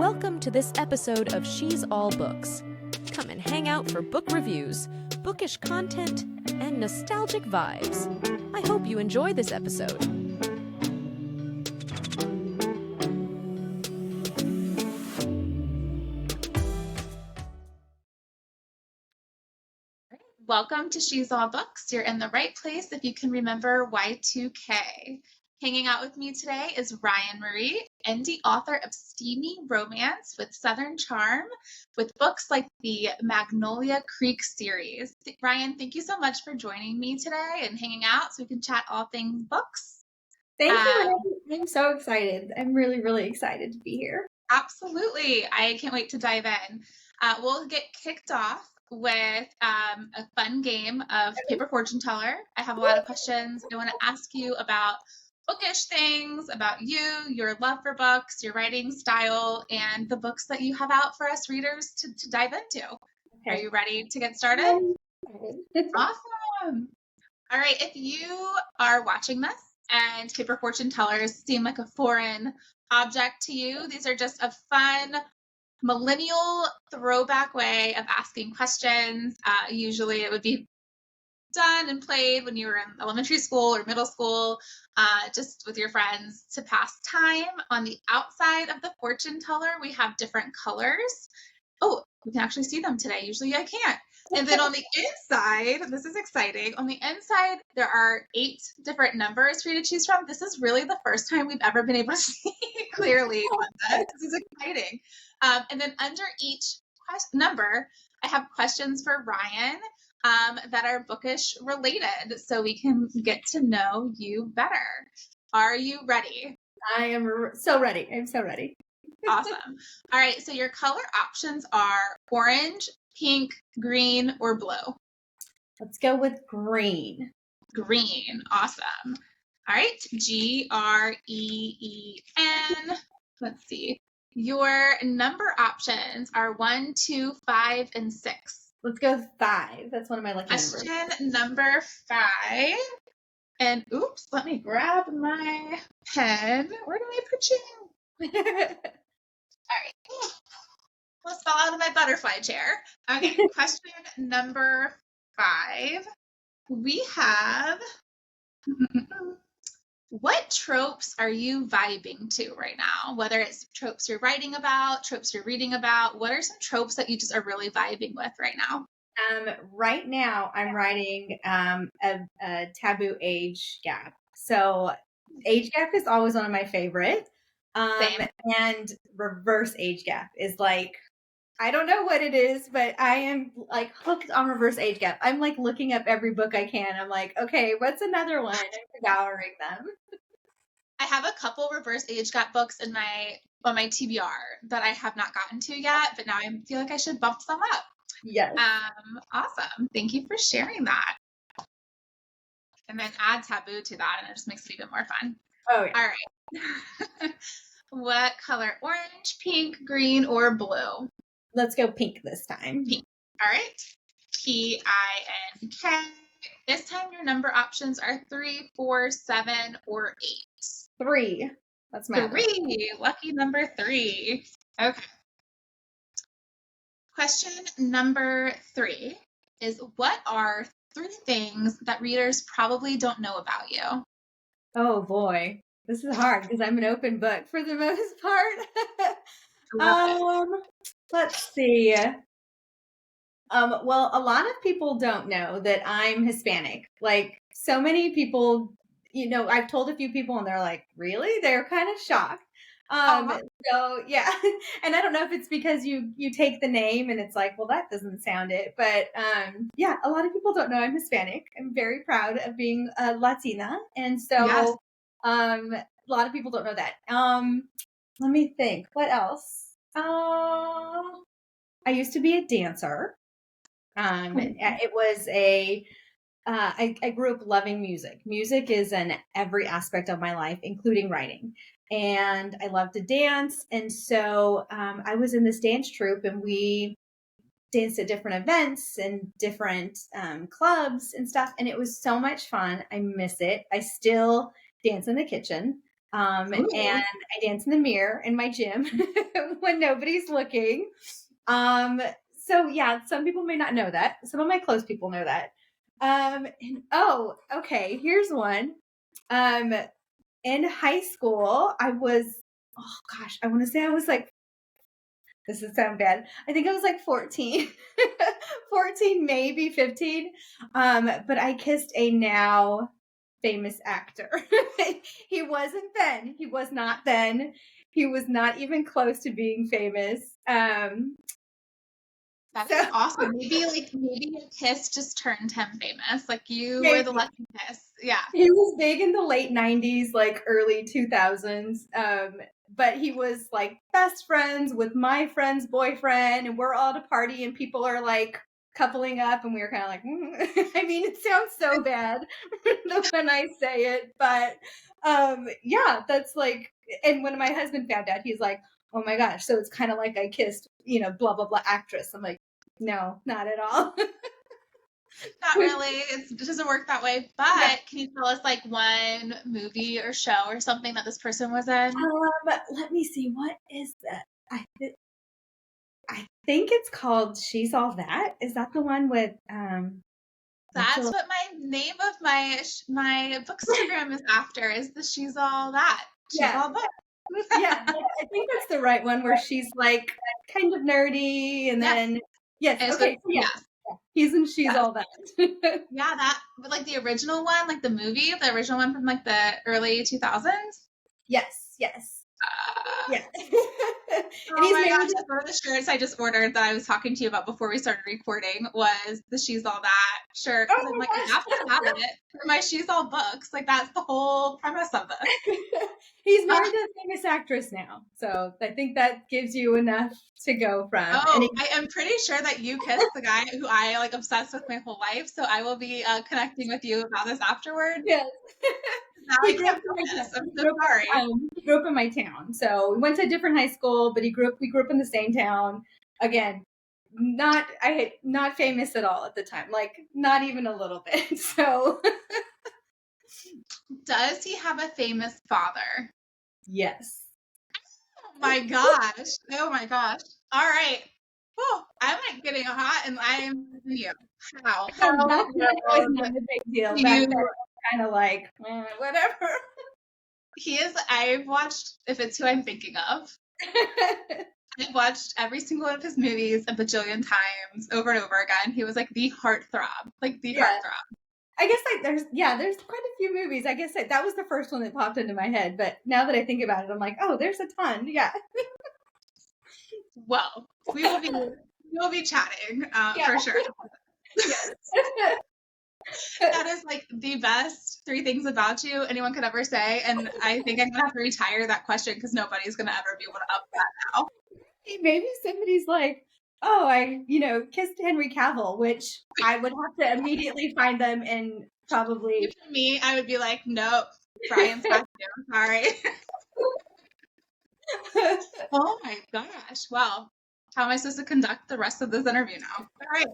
Welcome to this episode of She's All Books. Come and hang out for book reviews, bookish content, and nostalgic vibes. I hope you enjoy this episode. Welcome to She's All Books. You're in the right place if you can remember Y2K. Hanging out with me today is Ryan Marie, indie author of steamy romance with Southern charm, with books like the Magnolia Creek series. Ryan, thank you so much for joining me today and hanging out so we can chat all things books. Thank you. I'm so excited. I'm really excited to be here. Absolutely. I can't wait to dive in. We'll get kicked off with a fun game of Paper Fortune Teller. I have a lot of questions I want to ask you about bookish things, about you, your love for books, your writing style, and the books that you have out for us readers to dive into. Okay. Are you ready to get started? Awesome. All right. If you are watching this and Paper Fortune Tellers seem like a foreign object to you, these are just a fun millennial throwback way of asking questions. Usually it would be done and played when you were in elementary school or middle school, just with your friends to pass time. On the outside of the fortune teller, we have different colors. Oh, we can actually see them today. Usually I can't. And then on the inside, this is exciting. On the inside, there are 8 different numbers for you to choose from. This is really the first time we've ever been able to see clearly on this. This is exciting. And then under each number, I have questions for Ryan that are bookish related so we can get to know you better. Are you ready? I am so ready. I'm so ready. Awesome. All right. So your color options are orange, pink, green, or blue. Let's go with green. Green. Awesome. All right. Green. Let's see. Your number options are 1, 2, 5, and 6. Let's go 5. That's one of my lucky numbers. Question number 5. And oops, let me grab my pen. Where do I put you? All right. Let's fall out of my butterfly chair. Okay, question number 5. We have, what tropes are you vibing to right now? Whether it's tropes you're writing about, tropes you're reading about, what are some tropes that you just are really vibing with right now? Right now I'm writing a taboo age gap. So age gap is always one of my favorite. And reverse age gap is like, I don't know what it is, but I am like hooked on reverse age gap. I'm like looking up every book I can. I'm like, okay, what's another one? I'm devouring them. I have a couple reverse age gap books on my TBR that I have not gotten to yet, but now I feel like I should bump some up. Yes. Awesome. Thank you for sharing that. And then add taboo to that, and it just makes it even more fun. Oh, yeah. All right. What color? Orange, pink, green, or blue? Let's go pink this time. Pink. All right. PINK. This time your number options are 3, 4, 7, or 8. 3. That's my 3. Lucky number 3. Okay. Question number 3 is, what are 3 things that readers probably don't know about you? Oh boy. This is hard because I'm an open book for the most part. Let's see. Well, a lot of people don't know that I'm Hispanic. Like, so many people, I've told a few people and they're like, really? They're kind of shocked. So yeah. And I don't know if it's because you take the name and it's like, well, that doesn't sound it. But yeah, a lot of people don't know I'm Hispanic. I'm very proud of being a Latina. And so yes. A lot of people don't know that. Let me think. What else? I used to be a dancer. It was I grew up loving music. Music is in every aspect of my life, including writing. And I love to dance. And so I was in this dance troupe and we danced at different events and different clubs and stuff. And it was so much fun. I miss it. I still dance in the kitchen. And I dance in the mirror in my gym when nobody's looking. So yeah, some people may not know that. Some of my close people know that. And oh, okay, here's one. In high school, I was, oh gosh, I want to say I was like, this is sound bad. I think I was like 14, 14, maybe 15. But I kissed a now famous actor. He wasn't then. He was not then. He was not even close to being famous. That is awesome. Maybe a kiss just turned him famous. Like you were the lucky kiss. Yeah. He was big in the late 90s, like early 2000s. But he was like best friends with my friend's boyfriend, and we're all at a party and people are like coupling up, and we were kind of like, I mean, it sounds so bad when I say it, but yeah, that's like, and when my husband found out, he's like, oh my gosh, so it's kind of like I kissed, blah, blah, blah actress. I'm like, no, not at all. Not really. It doesn't work that way. But can you tell us like one movie or show or something that this person was in? Let me see. What is that? I think it's called She's All That. Is that the one with That's what my name of my bookstagram is after, is the She's All That. She's all that. Yeah, I think that's the right one where she's like kind of nerdy and then okay, he's in She's All That. Yeah, but like the original one, like the movie, the original one from like the early 2000s. Yes. Yeah. Oh my gosh, one of the shirts I just ordered that I was talking to you about before we started recording was the She's All That shirt. I'm like, I have to have it for my She's All books. Like that's the whole premise of this. He's married to a famous actress now, so I think that gives you enough to go from. Oh, I am pretty sure that you kissed the guy who I like obsessed with my whole life, so I will be connecting with you about this afterward. Yes. Now I can't do this. I'm so sorry. He grew up in my town, so we went to a different high school, but we grew up in the same town. Again, not famous at all at the time, like not even a little bit. So. Does he have a famous father? Yes. Oh my gosh. Oh my gosh. All right. Oh, I'm like getting hot and I am you. How? Back then it was not a big deal. Back then it was kind of like, whatever. I've watched, if it's who I'm thinking of, I've watched every single one of his movies a bajillion times over and over again. He was like the heartthrob. Heartthrob. I guess there's quite a few movies. I guess that was the first one that popped into my head. But now that I think about it, I'm like, oh, there's a ton. Yeah. Well, we will be chatting for sure. Yes. That is like the best 3 things about you anyone could ever say, and I think I'm gonna have to retire that question because nobody's gonna ever be able to up that now. Maybe somebody's like, oh, I kissed Henry Cavill, which I would have to immediately find them and probably. Me, I would be like, nope, Brian's got you. Sorry. Oh my gosh. Well, how am I supposed to conduct the rest of this interview now? All right.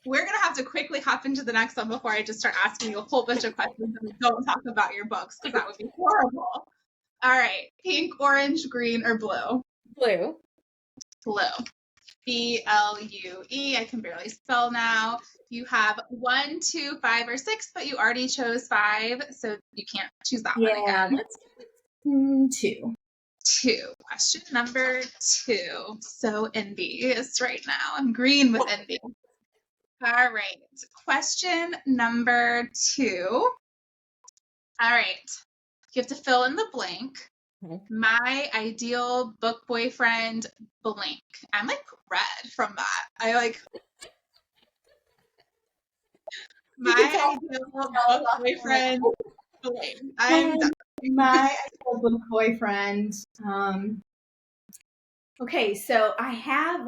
We're going to have to quickly hop into the next one before I just start asking you a whole bunch of questions and we don't talk about your books because that would be horrible. All right. Pink, orange, green, or blue? Blue. Blue. BLUE. I can barely spell now. You have 1, 2, 5, or 6, but you already chose 5, so you can't choose that one again. Let's do 2. 2. Question number 2. So envious right now. I'm green with envy. All right. Question number 2. All right. You have to fill in the blank. Okay. My ideal book boyfriend blank. I'm like red from that. I like my ideal book boyfriend blank. I'm done. My ideal book boyfriend. Okay, so I have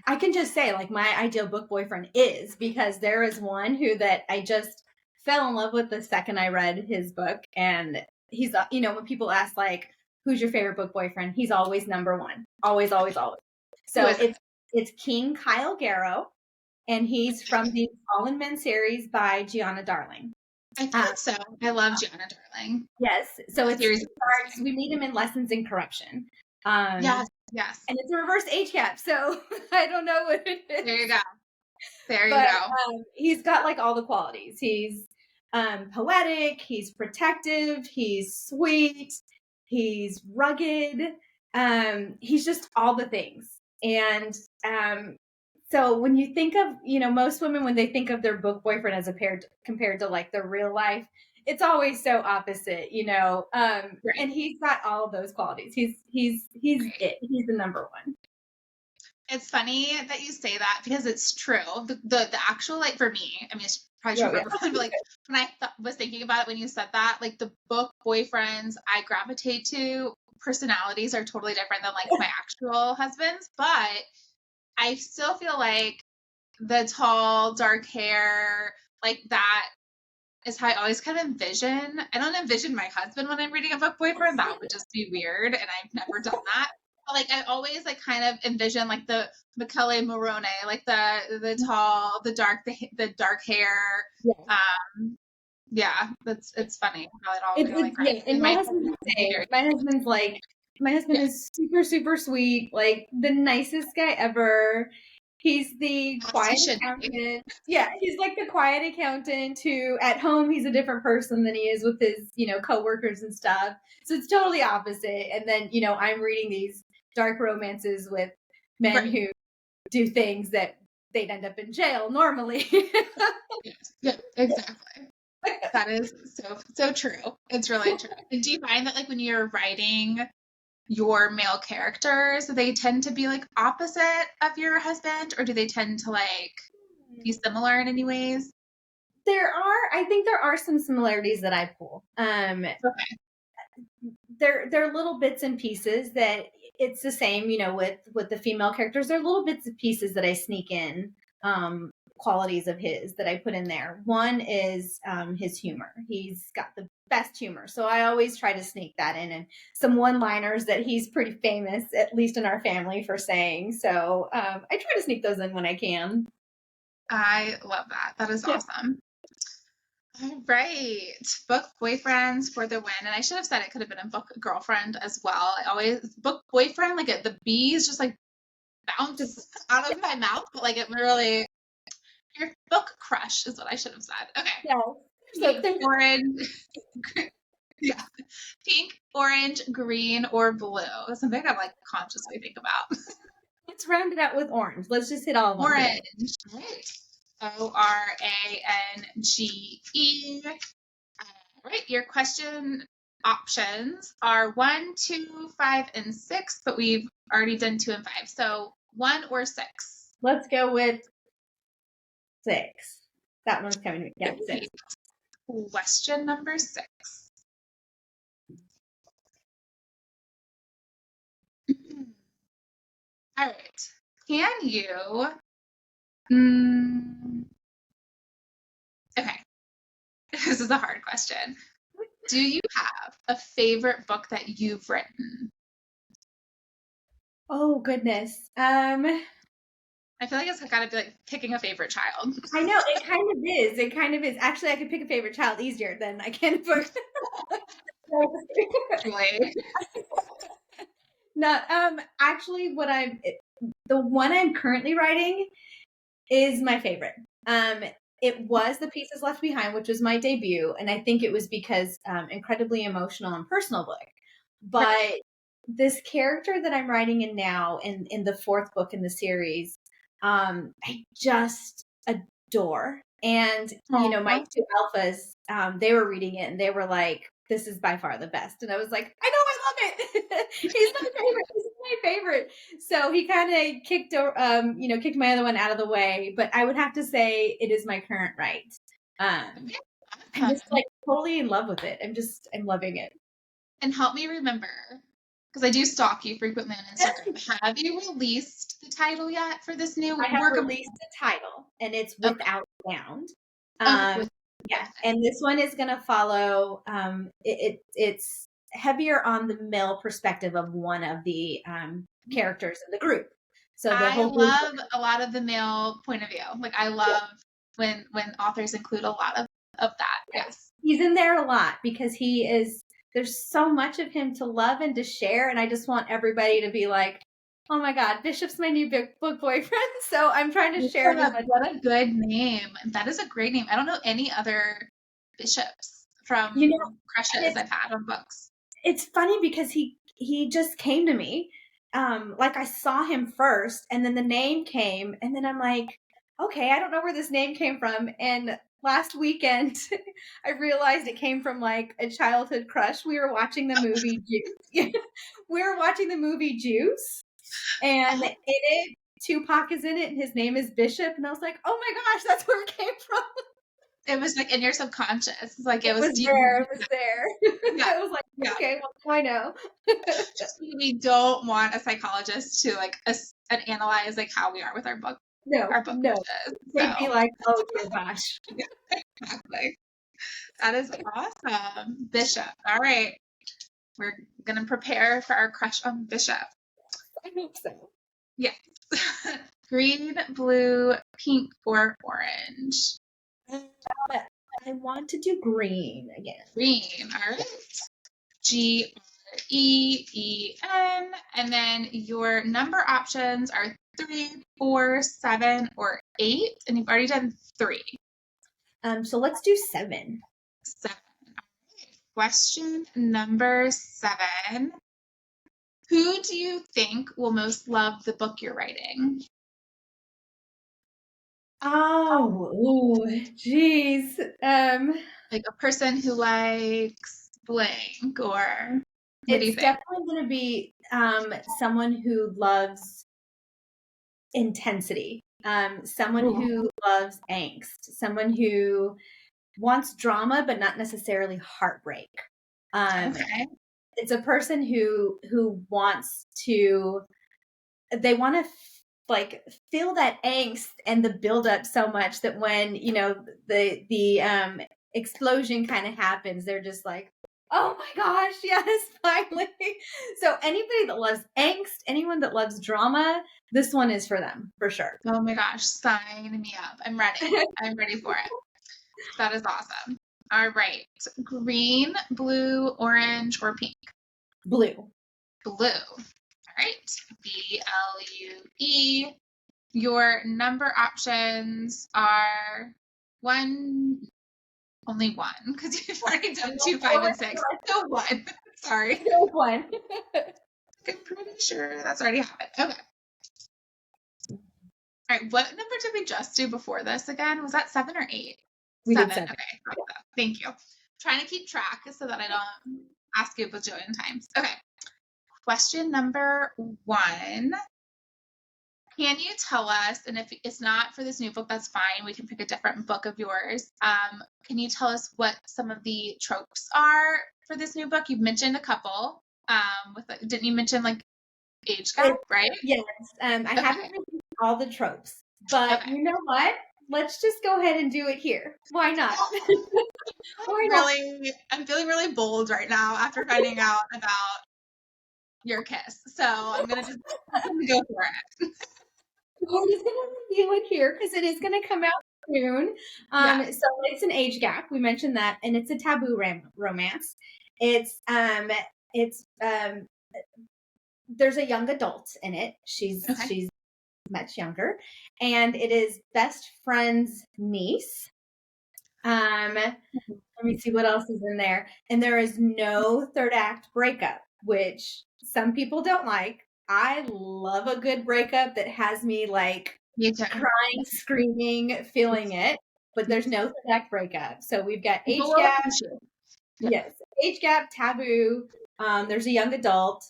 I can just say my ideal book boyfriend is, because there is one that I just fell in love with the second I read his book, and he's when people ask who's your favorite book boyfriend, he's always number 1, always. So it's King Kyle Garrow, and he's from the All in Men series by Gianna Darling. I thought so. I love Gianna Darling. Yes. So That series is we meet him in Lessons in Corruption. yes. And it's a reverse age gap, so I don't know what it is. There you go. There you But go. he's got like all the qualities. He's poetic, he's protective, he's sweet, he's rugged. He's just all the things. And so when you think of, most women, when they think of their book boyfriend as compared to like their real life, it's always so opposite, Right. and he's got all of those qualities. He's Right. it. He's the number one. It's funny that you say that because it's true. The actual, like, for me, I mean, it's probably true for everyone, but like when I was thinking about it when you said that, like the book boyfriends I gravitate to, personalities are totally different than like my actual husbands, but I still feel like the tall, dark hair, like that is how I always kind of envision. I don't envision my husband when I'm reading a book boyfriend. That would just be weird, and I've never done that. But like I always like kind of envision like the Michele Morone, like the tall, the dark hair. Yeah, it's funny how it all kind of like and my husband's the same. My husband is super, super sweet, like the nicest guy ever. He's the quiet accountant. Yeah, he's like the quiet accountant who at home he's a different person than he is with his, coworkers and stuff. So it's totally opposite. And then, I'm reading these dark romances with men who do things that they'd end up in jail normally. Yeah, exactly. That is so true. It's really true. And do you find that like when you're writing your male characters, they tend to be like opposite of your husband, or do they tend to like be similar in any ways? I think there are some similarities that I pull. Okay. There are little bits and pieces that it's the same, with the female characters. There are little bits and pieces that I sneak in, qualities of his that I put in there. One is his humor. He's got the best humor. So I always try to sneak that in, and some one-liners that he's pretty famous, at least in our family, for saying. So I try to sneak those in when I can. I love that. That is awesome. All right. Book boyfriends for the win. And I should have said it could have been a book girlfriend as well. I always book boyfriend, like the bees just like bounce out of my mouth, but like it really, your book crush is what I should have said. Okay. Yeah. Pink, orange. Yeah. Pink, orange, green, or blue. That's something I like consciously think about. Let's round it out with orange. Let's just hit all of them. Orange. All right. ORANGE. All right. Your question options are 1, 2, 5, and 6, but we've already done 2 and 5. So 1 or 6. Let's go with 6. That one's coming to me. Yeah, 6. Question number 6. All right. Can you? Okay. This is a hard question. Do you have a favorite book that you've written? Oh, goodness. I feel like it's got to be like picking a favorite child. I know, it kind of is. It kind of is. Actually, I could pick a favorite child easier than I can book. Really? No, actually, the one I'm currently writing is my favorite. It was The Pieces Left Behind, which was my debut, and I think it was because incredibly emotional and personal book. But this character that I'm writing in now, in the 4th book in the series, I just adore. And my 2 alphas, they were reading it and they were like, "This is by far the best." And I was like, "I know, I love it." He's my favorite. He's my favorite. So he kind of kicked my other one out of the way. But I would have to say it is my current write. I'm just like totally in love with it. I'm loving it. And help me remember, because I do stalk you frequently on Instagram. Have you released the title yet for this new work? I have released the title, and it's Without Sound. Yeah, and this one is going to follow. It's heavier on the male perspective of one of the characters in the group. So I love a lot of the male point of view. Like I love when authors include a lot of that. Yes. he's in there a lot because there's so much of him to love and to share. And I just want everybody to be like, oh my God, Bishop's my new book boyfriend. So I'm trying to share it as much. What a good name. That is a great name. I don't know any other Bishops from crushes I've had on books. It's funny because he just came to me. Like I saw him first and then the name came and then I'm like, okay, I don't know where this name came from. And last weekend I realized it came from like a childhood crush. We were watching the movie Juice. We were watching the movie Juice and in it, Tupac is in it and his name is Bishop. And I was like, oh my gosh, that's where it came from. It was like in your subconscious. Like it was there. It was there. Yeah. I was like, okay, well, I know. Just we don't want a psychologist to like analyze like how we are with our book. Our book crushes. They'd be like, oh dear gosh. Yeah, exactly. That is awesome. Bishop. All right. We're gonna prepare for our crush on Bishop. I hope so. Yes. Green, blue, pink, or orange? I want to do green again. Green. All right. Green. And then your number options are 3, 4, 7, or 8. And you've already done 3. So let's do 7. 7. All right. Question number 7. Who do you think will most love the book you're writing? Oh, geez. Like a person who likes blank, or what do you think? It's definitely going to be someone who loves intensity, someone who loves angst, someone who wants drama but not necessarily heartbreak. Okay. It's a person who wants to, they want to like feel that angst and the buildup so much that when the explosion kind of happens, they're just like, oh my gosh, yes, finally. So anybody that loves angst, anyone that loves drama, this one is for them for sure. Oh my gosh, sign me up. I'm ready. I'm ready for it. That is awesome. All right. Green, blue, orange, or pink? Blue. Blue. All right. BLUE. Your number options are only one, because you've already done 2, 5, and 6. So 1. Sorry. So 1. I'm pretty sure that's already happened. Okay. All right. What number did we just do before this again? Was that 7 or 8? We 7. did 7. Okay. Thank you. Trying to keep track so that I don't ask you a bajillion times. Okay. Question number 1. Can you tell us, and if it's not for this new book, that's fine. We can pick a different book of yours. Can you tell us what some of the tropes are for this new book? You've mentioned a couple. Didn't you mention like age gap, right? Yes. I haven't mentioned all the tropes, but you know what? Let's just go ahead and do it here. Why not? I'm feeling really bold right now after finding out about your kiss. So I'm gonna just go for it. We're just going to review it here because it is going to come out soon. So it's an age gap. We mentioned that, and it's a taboo romance. It's there's a young adult in it. She's much younger, and it is best friend's niece. Let me see what else is in there. And there is no third act breakup, which some people don't like. I love a good breakup that has me like crying, screaming, feeling it, but there's no third act breakup. So we've got age gap. Yes. Age gap, taboo. There's a young adult.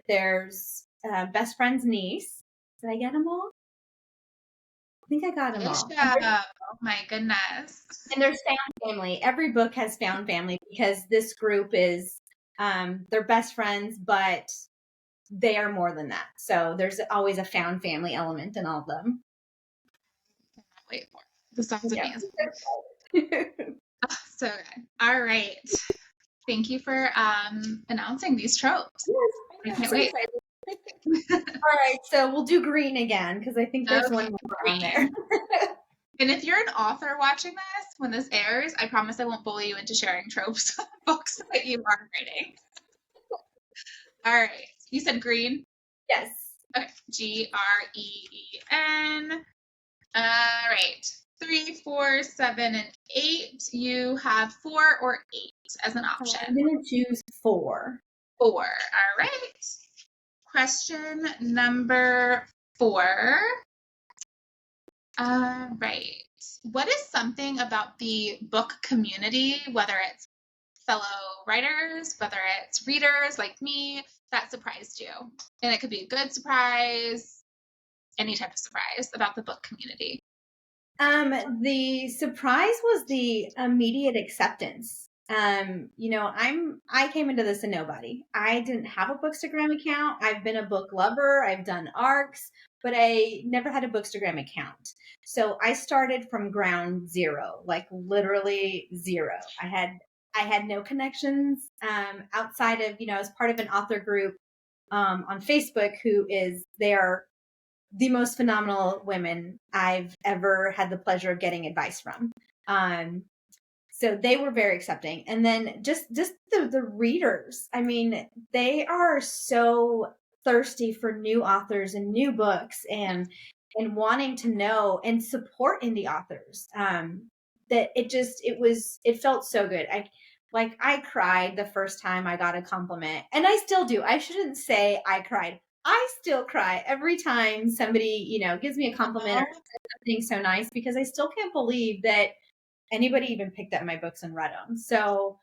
There's best friend's niece. Did I get them all? I think I got them all. Oh my goodness. And there's found family. Every book has found family because this group is, they're best friends, but they are more than that. So there's always a found family element in all of them. I cannot wait for it. This sounds amazing. So good. All right. Thank you for announcing these tropes. Yes, I can't wait. All right, so we'll do green again because I think there's one more on there. And if you're an author watching this, when this airs, I promise I won't bully you into sharing tropes of books that you are writing. All right. You said green? Yes. Okay. Green. All right. 3, 4, 7, and 8. You have 4 or 8 as an option. I'm going to choose 4. 4. All right. Question number 4. All right. What is something about the book community, whether it's fellow writers, whether it's readers like me, that surprised you? And it could be a good surprise, any type of surprise about the book community. The surprise was the immediate acceptance. I came into this a nobody. I didn't have a Bookstagram account. I've been a book lover. I've done ARCs, but I never had a Bookstagram account. So I started from ground zero, like literally zero. I had no connections outside of, I was part of an author group on Facebook they are the most phenomenal women I've ever had the pleasure of getting advice from. So they were very accepting. And then just the readers, I mean, they are so thirsty for new authors and new books and wanting to know and support indie authors. That it felt so good. I cried the first time I got a compliment, and I still do. I shouldn't say I cried. I still cry every time somebody, gives me a compliment or says something so nice, because I still can't believe that anybody even picked up my books and read them. So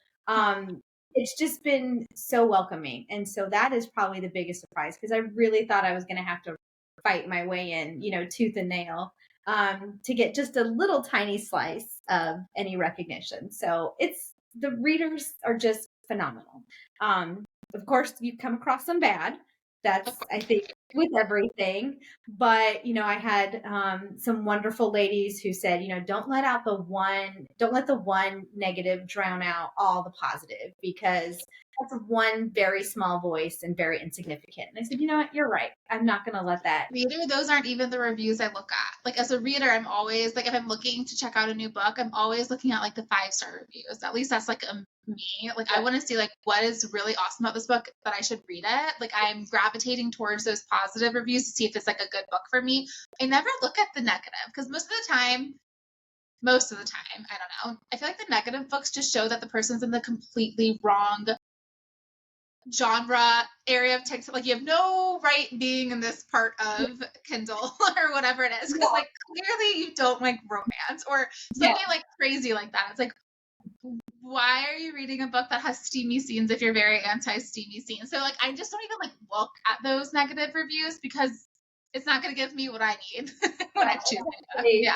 it's just been so welcoming. And so that is probably the biggest surprise, because I really thought I was going to have to fight my way in, tooth and nail, to get just a little tiny slice of any recognition. So the readers are just phenomenal. Of course, you come across some bad. That's, I think, with everything. But, I had some wonderful ladies who said, don't let the one negative drown out all the positive, because that's one very small voice and very insignificant. And I said, you know what, you're right. I'm not going to let that. Reader, those aren't even the reviews I look at. Like, as a reader, I'm always, like, if I'm looking to check out a new book, I'm always looking at, like, the 5-star reviews. At least that's, like, me. Like, I want to see, like, what is really awesome about this book that I should read it. Like, I'm gravitating towards those positive reviews to see if it's, like, a good book for me. I never look at the negative, because most of the time, I don't know, I feel like the negative books just show that the person's in the completely wrong genre area of text. Like, you have no right being in this part of Kindle or whatever it is, because like clearly you don't like romance or something like crazy like that. It's like, why are you reading a book that has steamy scenes if you're very anti-steamy scenes? So like, I just don't even like look at those negative reviews, because it's not going to give me what I need when I choose it. Yeah.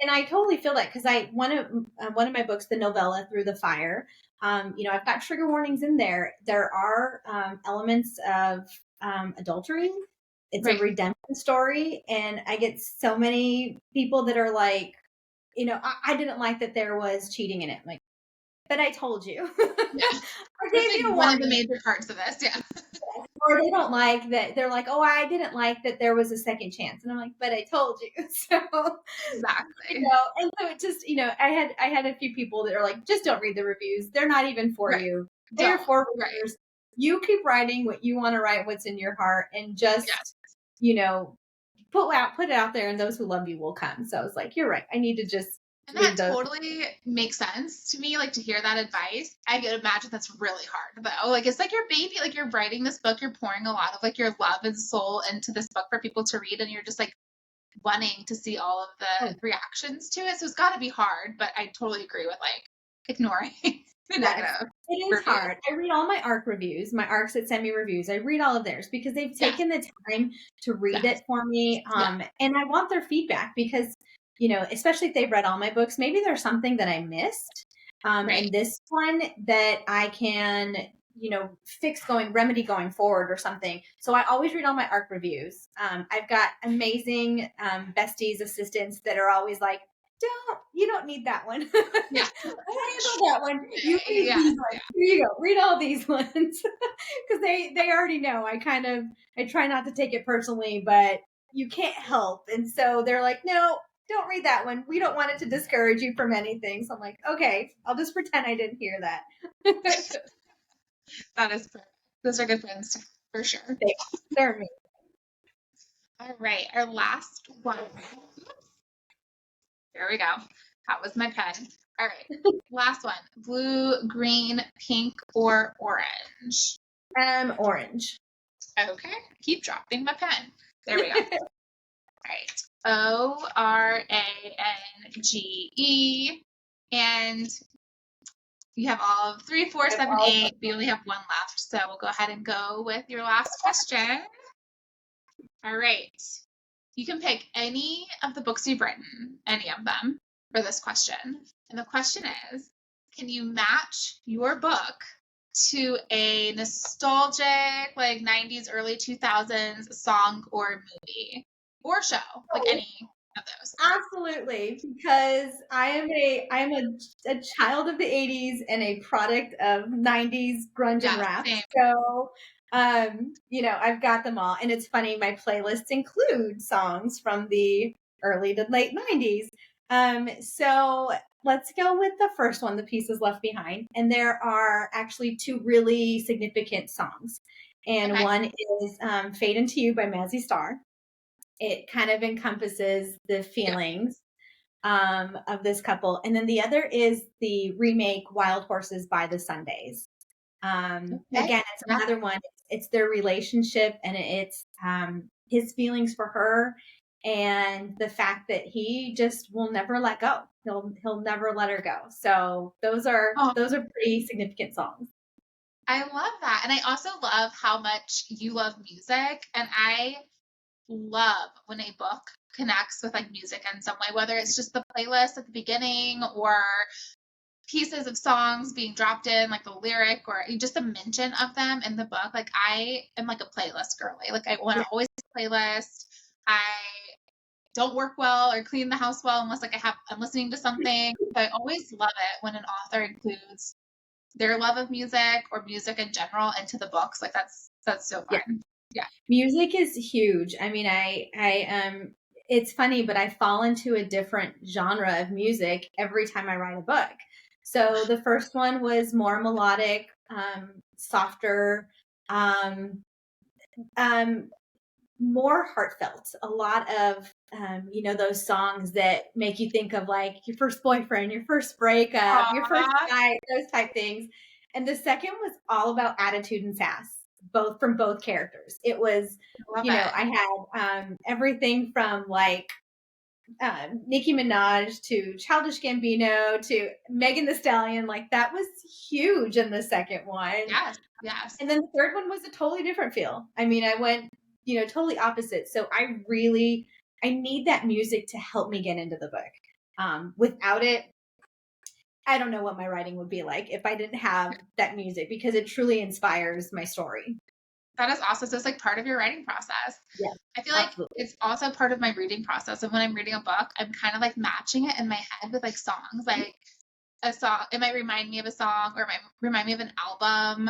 And I totally feel that, because one of my books, the novella Through the Fire, I've got trigger warnings in there. There are elements of adultery. It's a redemption story, and I get so many people that are like, I didn't like that there was cheating in it. Like, but I told you. Yeah. I gave you one of the major parts of this. Yeah. Or they don't like that. They're like, oh, I didn't like that there was a second chance. And I'm like, but I told you. So exactly. And so it just, I had a few people that are like, just don't read the reviews. They're not even for you. They're for readers. You keep writing what you want to write, what's in your heart, and just, put it out there, and those who love you will come. So I was like, you're right. I need to just. And that totally makes sense to me, like, to hear that advice. I could imagine that's really hard, though. Like, it's like your baby, like, you're writing this book, you're pouring a lot of, like, your love and soul into this book for people to read, and you're just, like, wanting to see all of the reactions to it. So it's got to be hard, but I totally agree with, like, ignoring the negative. It is hard. I read all my ARC reviews, my ARCs that send me reviews. I read all of theirs, because they've taken the time to read it for me, and I want their feedback, because especially if they've read all my books, maybe there's something that I missed in this one that I can, remedy going forward or something. So I always read all my ARC reviews. I've got amazing besties, assistants that are always like, you don't need that one. Yeah. I handle that one. You read these ones. Here you go. Read all these ones. Because they already know. I try not to take it personally, but you can't help. And so they're like, no, don't read that one. We don't want it to discourage you from anything. So I'm like, okay, I'll just pretend I didn't hear that. That is perfect. Those are good friends to have, for sure. They're me. All right, our last one. There we go. That was my pen. All right, last one. Blue, green, pink, or orange? Orange. Okay, keep dropping my pen. There we go. All right. ORANGE. And you have all of 3, 4, 7, 8. We only have one left. So we'll go ahead and go with your last question. All right. You can pick any of the books you've written, any of them, for this question. And the question is, can you match your book to a nostalgic, like 90s, early 2000s song or movie or show, like any of those? Absolutely, because I am a child of the 80s and a product of 90s grunge and rap. Same. So, I've got them all. And it's funny, my playlists include songs from the early to late 90s. So let's go with the first one, The Pieces Left Behind. And there are actually 2 really significant songs. And one is Fade Into You by Mazzy Star. It kind of encompasses the feelings of this couple. And then the other is the remake Wild Horses by the Sundays. Again, it's another one. It's their relationship, and it's his feelings for her, and the fact that he just will never let go. He'll never let her go. So those are pretty significant songs. I love that. And I also love how much you love music. And I love when a book connects with like music in some way, whether it's just the playlist at the beginning or pieces of songs being dropped in, like the lyric or just a mention of them in the book. Like I am like a playlist girly. Like I want to always playlist. I don't work well or clean the house well unless like I'm listening to something. But I always love it when an author includes their love of music or music in general into the books. Like that's so fun. Yeah. Music is huge. I mean, it's funny, but I fall into a different genre of music every time I write a book. So the first one was more melodic, softer, more heartfelt. A lot of, those songs that make you think of like your first boyfriend, your first breakup, your first fight, those type things. And the second was all about attitude and sass, from both characters. It was, I had everything from like Nicki Minaj to Childish Gambino to Megan Thee Stallion. Like that was huge in the second one. Yes. And then the third one was a totally different feel. I mean, I went, totally opposite. So I need that music to help me get into the book. Without it, I don't know what my writing would be like if I didn't have that music, because it truly inspires my story. That is awesome. So it's like part of your writing process. Yeah, I feel like it's also part of my reading process. And when I'm reading a book, I'm kind of like matching it in my head with like songs. Like a song, it might remind me of a song or it might remind me of an album.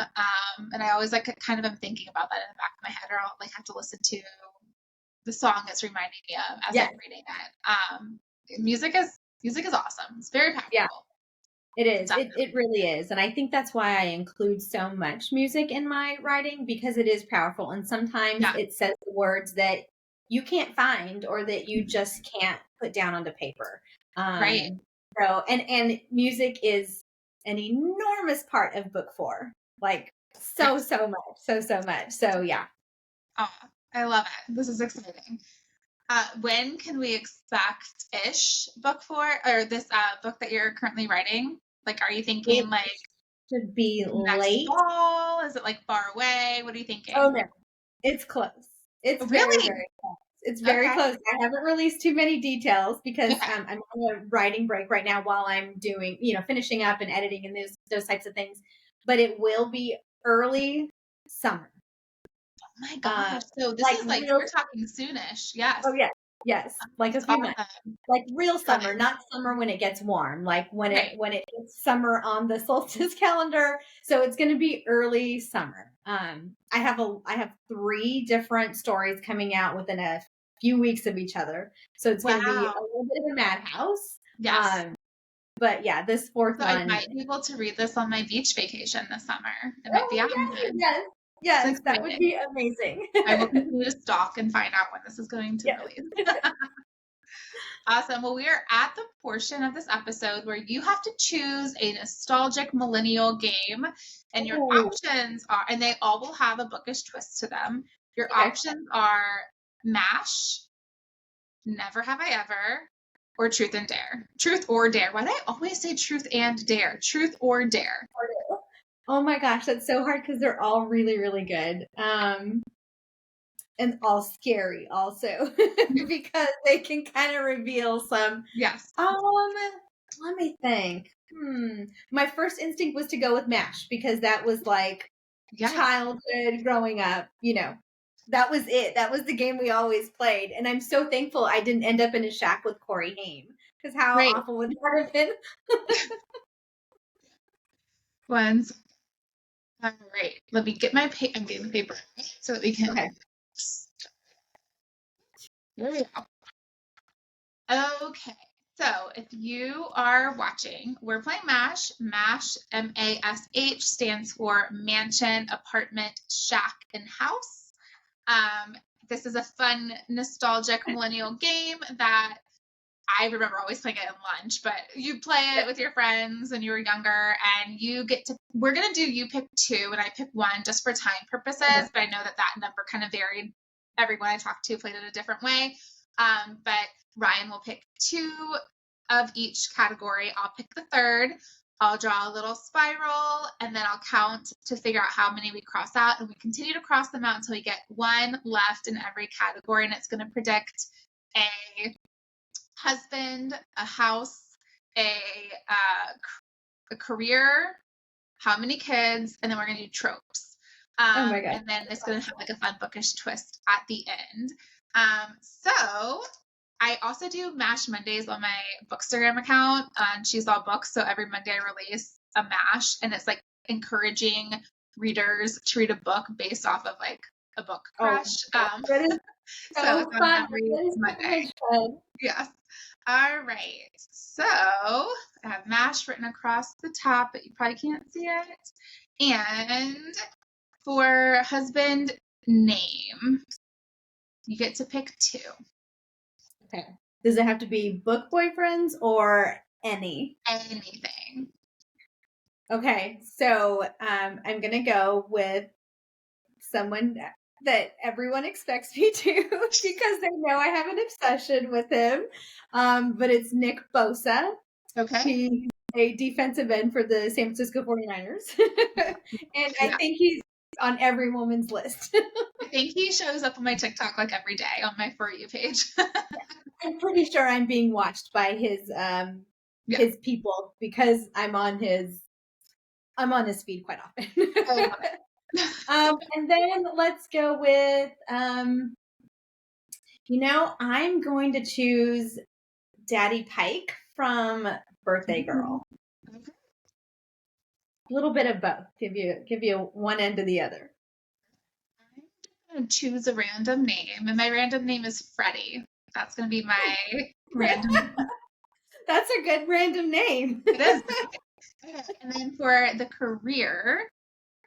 And I always like kind of am thinking about that in the back of my head, or I'll like have to listen to the song that's reminding me of as I'm reading it. Music is awesome. It's very powerful. Yeah. It is. It really is. And I think that's why I include so much music in my writing, because it is powerful. And sometimes it says the words that you can't find or that you just can't put down onto paper. Right. So, and music is an enormous part of book 4. Like so much. So yeah. Oh, I love it. This is exciting. When can we expect book 4 or this book that you're currently writing? Like, are you thinking like should be next late fall? Is it like far away? What are you thinking? Oh no, it's close. It's really very close. It's very close. I haven't released too many details because I'm on a writing break right now while I'm doing, finishing up and editing and those types of things. But it will be early summer. Oh my gosh! So this is like we're talking soonish. Yes. Oh yeah. Yes, like a few months, like real summer, not summer when it gets warm, like when it gets summer on the solstice calendar. So it's going to be early summer. I have 3 different stories coming out within a few weeks of each other. So it's going to be a Wow. little bit of a madhouse. Yes. But yeah, this fourth So I one. might be able to read this on my beach vacation this summer. It might be Oh, happening. yes. It's Yes, that would exciting. be amazing. I will continue to stalk and find out when this is going to Yes. release. Awesome. Well, we are at the portion of this episode where you have to choose a nostalgic millennial game, and your Ooh. options are, and they all will have a bookish twist to them. Your Okay. options are MASH, Never Have I Ever, or Truth and Dare. Truth or Dare. Why do I always say Truth and Dare? Truth or Dare. Oh my gosh, that's so hard because they're all really, really good. And all scary also because they can kind of reveal some. Yes. Let me think. My first instinct was to go with MASH because that was like childhood growing up, that was it. That was the game we always played. And I'm so thankful I didn't end up in a shack with Corey Haim because how awful would that have been? Ones. All right. Let me get my I'm getting paper so that we can. Okay. There we go. Okay. So if you are watching, we're playing MASH. MASH, MASH, stands for Mansion, Apartment, Shack, and House. This is a fun, nostalgic millennial game that I remember always playing it at lunch, but you play it with your friends when you were younger, and we're going to do you pick two and I pick one just for time purposes, but I know that number kind of varied. Everyone I talked to played it a different way. But Ryan will pick two of each category. I'll pick the third. I'll draw a little spiral, and then I'll count to figure out how many we cross out, and we continue to cross them out until we get one left in every category, and it's going to predict a husband, a house, a career, how many kids, and then we're going to do tropes. Oh my God. And then it's going to have like a fun bookish twist at the end. So I also do MASH Mondays on my bookstagram account on She's All Books. So every Monday I release a MASH, and it's like encouraging readers to read a book based off of like a book crush. That is so fun. Every Monday. Fun. Yes. All right. So I have MASH written across the top, but you probably can't see it. And for husband name, you get to pick two. Okay. Does it have to be book boyfriends or any? Anything. Okay. So I'm going to go with someone that everyone expects me to because they know I have an obsession with him. But it's Nick Bosa. Okay. He's a defensive end for the San Francisco 49ers. And I think he's on every woman's list. I think he shows up on my TikTok like every day on my For You page. I'm pretty sure I'm being watched by his people because I'm on his feed quite often. And then let's go with I'm going to choose Daddy Pike from Birthday Girl. A little bit of both. Give you one end to the other. I'm going to choose a random name, and my random name is Freddie. That's going to be my random name. That's a good random name. It is. Okay. And then for the career,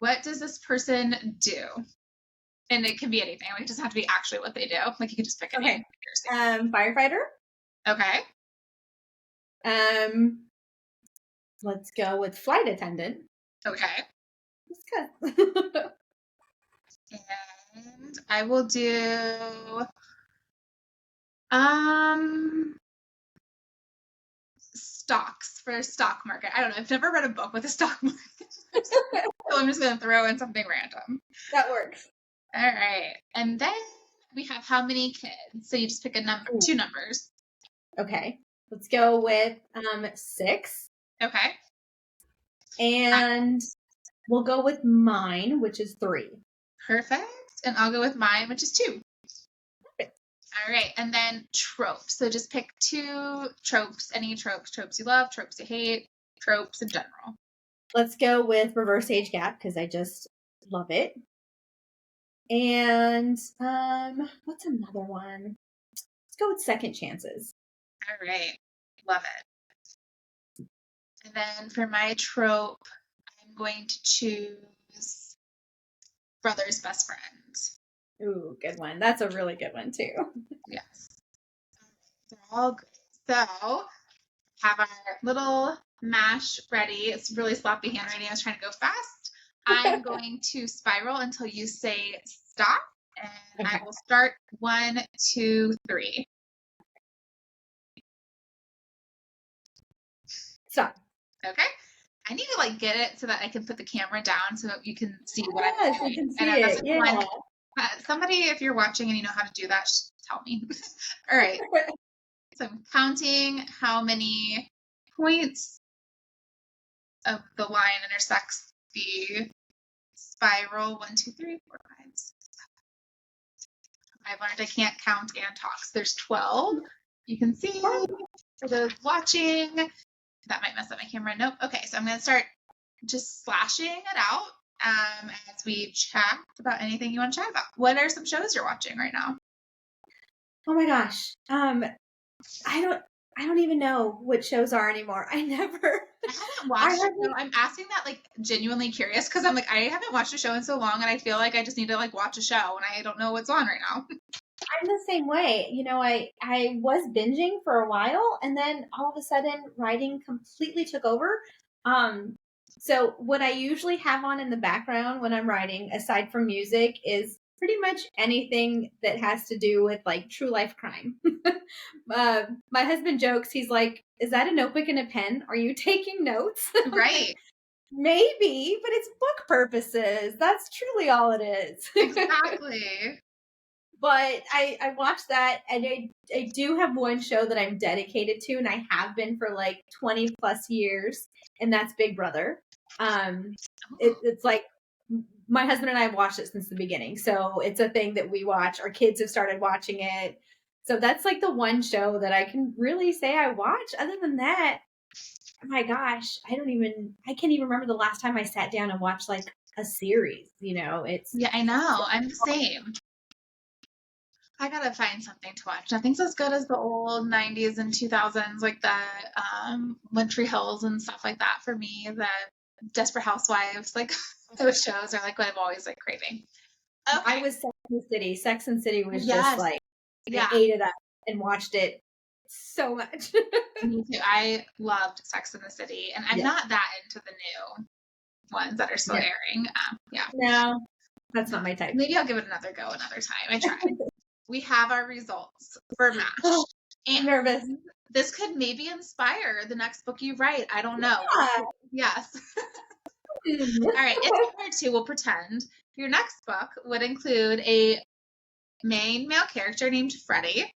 what does this person do? And it can be anything. Like, it doesn't have to be actually what they do. Like, you can just pick a name. Firefighter. Okay. Let's go with flight attendant. Okay. That's good. And I will do stocks for stock market. I don't know. I've never read a book with a stock market. So I'm just going to throw in something random. That works. All right. And then we have how many kids. So you just pick a number, two numbers. Okay. Let's go with 6. Okay. And we'll go with mine, which is 3. Perfect. And I'll go with mine, which is 2. Perfect. All right. And then tropes. So just pick 2 tropes, any tropes you love, tropes you hate, tropes in general. Let's go with reverse age gap because I just love it. And what's another one? go with second chances. All right. Love it. And then for my trope, I'm going to choose brother's best friend. Ooh, good one. That's a really good one too. Yes. They're all good. So have our little mash ready. It's really sloppy handwriting. I was trying to go fast. I'm going to spiral until you say stop. And Okay. I will start 1, 2, 3. Stop. Okay. I need to get it so that I can put the camera down so that you can see what I'm Yes, doing. I can see And it. Yeah. Somebody, if you're watching and you know how to do that, just tell me. All right. So I'm counting how many points of the line intersects the spiral. 1, 2, 3, 4, 5, 6, 7. I've learned I can't count and talk. So there's 12. You can see for those watching. That might mess up my camera. Nope. Okay, so I'm going to start just slashing it out as we chat about anything you want to chat about. What are some shows you're watching right now? Oh my gosh. I don't even know what shows are anymore. I haven't watched a show. I'm asking that genuinely curious because I'm I haven't watched a show in so long and I feel like I just need to watch a show and I don't know what's on right now. I'm the same way. I was binging for a while and then all of a sudden writing completely took over. So what I usually have on in the background when I'm writing, aside from music, is pretty much anything that has to do with true life crime. My husband jokes, he's like, "Is that a notebook and a pen? Are you taking notes?" Right. Maybe, but it's book purposes. That's truly all it is. Exactly. But I watched that, and I do have one show that I'm dedicated to, and I have been for 20 plus years, and that's Big Brother. It's my husband and I have watched it since the beginning, so it's a thing that we watch. Our kids have started watching it, so that's the one show that I can really say I watch. Other than that, oh my gosh, I can't even remember the last time I sat down and watched a series. Yeah, I know. I'm the same. I gotta find something to watch. Nothing's as good as the old 90s and 2000s, like the One Tree Hills and stuff like that for me. The Desperate Housewives, those shows are what I'm always craving. Okay. I was Sex and the City. Sex and the City was Yes. just I ate it up and watched it so much. Me too. I loved Sex and the City, and I'm not that into the new ones that are still airing. Yeah. No, that's not my type. Maybe I'll give it another go another time. I tried. We have our results for MASH. Oh, and I'm nervous. This could maybe inspire the next book you write. I don't know. Yeah. Yes. All right. It's hard to. We'll pretend. Your next book would include a main male character named Freddie.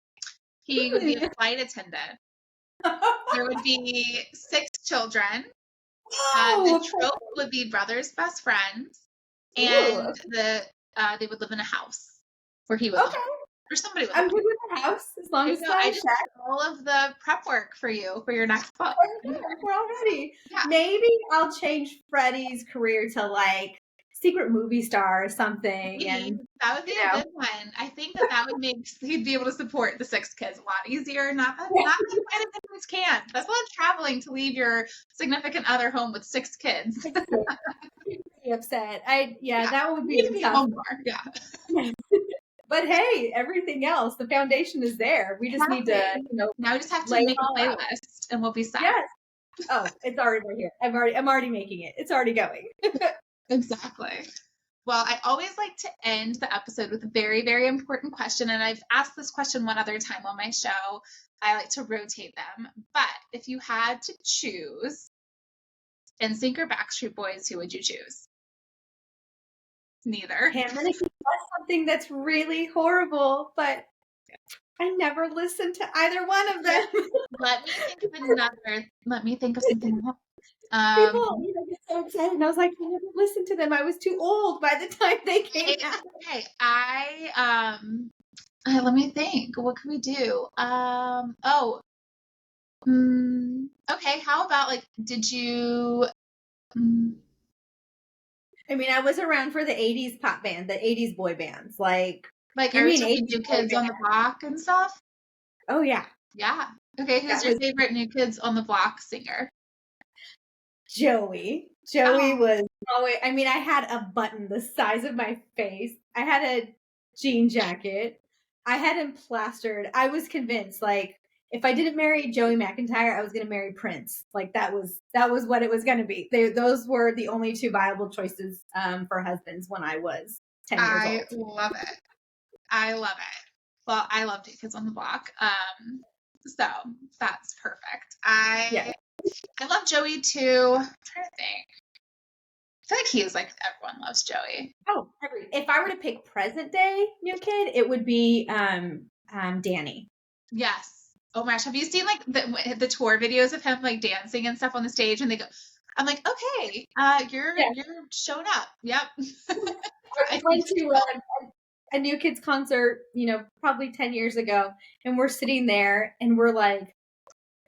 He would be a flight attendant. There would be 6 children. The trope would be brothers' best friends. And they would live in a house where he would live. Or somebody would. I'm good with the house as long as I did all of the prep work for you for your next book. We're all ready. Yeah. Maybe I'll change Freddie's career to secret movie star or something. And that would be a good one. I think that would make he'd be able to support the 6 kids a lot easier. Not that flight attendants can. That's a lot of traveling to leave your significant other home with 6 kids. Upset. That would be tough. Yeah. But hey, everything else, the foundation is there. We just need to, now we just have to make a playlist and we'll be set. Yes. Oh, it's already right here. I'm already making it. It's already going. Exactly. Well, I always like to end the episode with a very, very important question. And I've asked this question one other time on my show. I like to rotate them. But if you had to choose NSYNC or Backstreet Boys, who would you choose? Neither. Okay, I'm going to confess something that's really horrible, but I never listened to either one of them. Let me think of something else. People get so excited, and I was like, I never listened to them. I was too old by the time they came out. Okay, let me think. What can we do? Okay. How about did you? I mean, I was around for the '80s pop band, the '80s boy bands, New Kids on the Block and stuff. Oh yeah. Yeah. Okay, who's your favorite New Kids on the Block singer? Joey. Joey was always, I mean, I had a button the size of my face. I had a jean jacket. I had him plastered. I was convinced, like, if I didn't marry Joey McIntyre, I was going to marry Prince. Like that was what it was going to be. Those were the only two viable choices for husbands when I was 10 years old. I love it. I love it. Well, I love New Kids on the Block. So that's perfect. I love Joey too. I'm trying to think. I feel like he is like everyone loves Joey. Oh, agreed. If I were to pick present day new kid, it would be Danny. Yes. Oh my gosh, have you seen like the tour videos of him like dancing and stuff on the stage? And they go, I'm like, okay, you're showing up. Yep. I went to a New Kids concert, probably 10 years ago, and we're sitting there and we're like,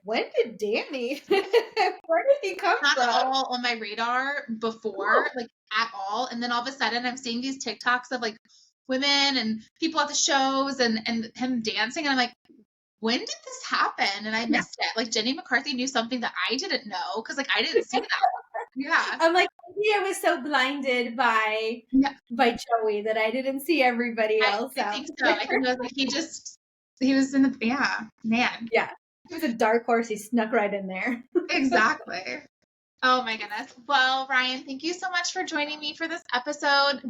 when did Danny? Where did he come from? Not all on my radar before, like at all. And then all of a sudden I'm seeing these TikToks of like women and people at the shows and him dancing. And I'm like, when did this happen? And I missed it. Like Jenny McCarthy knew something that I didn't know because like I didn't see that. Yeah. I'm like, maybe I was so blinded by Joey that I didn't see everybody else. I think so. I think it was like he was in the man. Yeah. He was a dark horse. He snuck right in there. Exactly. Oh my goodness. Well, Ryan, thank you so much for joining me for this episode.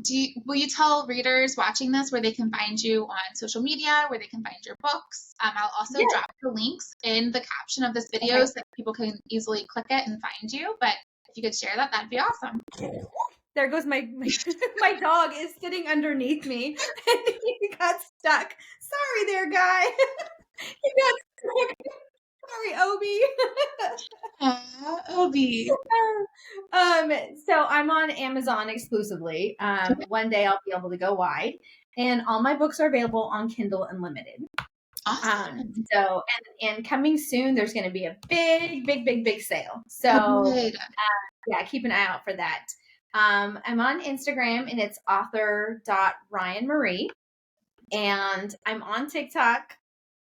Will you tell readers watching this where they can find you on social media, where they can find your books? I'll also drop the links in the caption of this video so that people can easily click it and find you. But if you could share that, that'd be awesome. There goes my dog is sitting underneath me and he got stuck. Sorry there, guy. He got stuck. Sorry, Obi. Obi. So I'm on Amazon exclusively. One day I'll be able to go wide, and all my books are available on Kindle Unlimited. Awesome. And coming soon, there's going to be a big sale. So keep an eye out for that. I'm on Instagram and it's author.ryanmarie, and I'm on TikTok,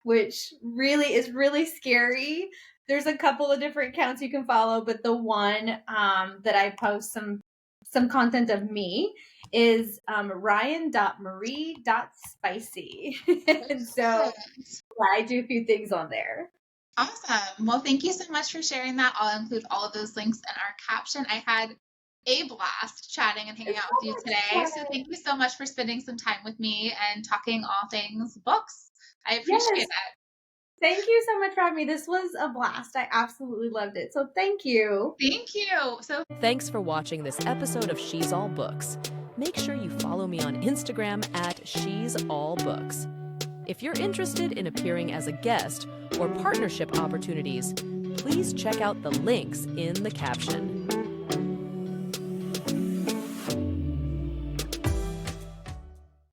which is really scary. There's a couple of different accounts you can follow, but the one that I post some content of me is ryan.marie.spicy. And so I do a few things on there. Awesome. Well, thank you so much for sharing that. I'll include all of those links in our caption. I had a blast chatting and hanging out with you today. So thank you so much for spending some time with me and talking all things books. I appreciate that. Thank you so much for having me. This was a blast. I absolutely loved it. So thank you. Thank you. Thanks for watching this episode of She's All Books. Make sure you follow me on Instagram at She's All Books. If you're interested in appearing as a guest or partnership opportunities, please check out the links in the caption.